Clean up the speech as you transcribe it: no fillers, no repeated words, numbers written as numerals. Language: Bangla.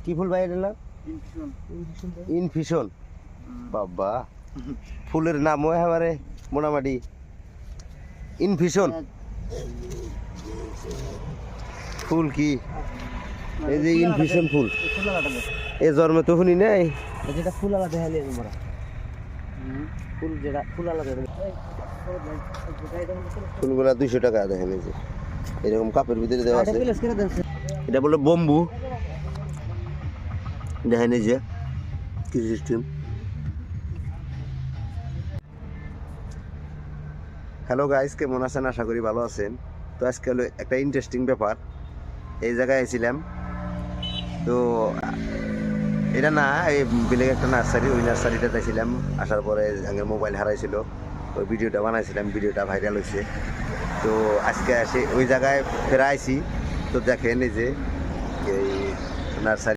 কি ফুল ভাই এটা? ইনফিশন। বাবা, ফুলের নামও একেবারে মোটামুটি ইনফিশন। ফুল কি? এই যে ইনফিশন ফুল, এ জন্মে তো শুনি নাই। যেটা ফুল আলাদা হেলে আমরা ফুল, যেটা ফুল আলাদা ফুলগুলা 200 টাকা দেখেন। এই যে এরকম কাপের ভিতরে দেওয়া আছে। এটা বলে বম্বু। দেখেন এই যে কি সিস্টেম। হ্যালো গাইস, কেমন আছেন? আশা করি ভালো আছেন। তো আজকে হলো একটা ইন্টারেস্টিং ব্যাপার। এই জায়গায় এসেছিলাম তো, এটা না, এই বেলেগ একটা নার্সারি, ওই নার্সারিটাতে ছিলাম। আসার পরে আগের মোবাইল হারাইছিল, ওই ভিডিওটা বানাইছিলাম, ভিডিওটা ভাইরাল হয়েছে। তো আজকে এসে ওই জায়গায় ফেরা আইছি। তো দেখেন এই যে এই নার্সারি।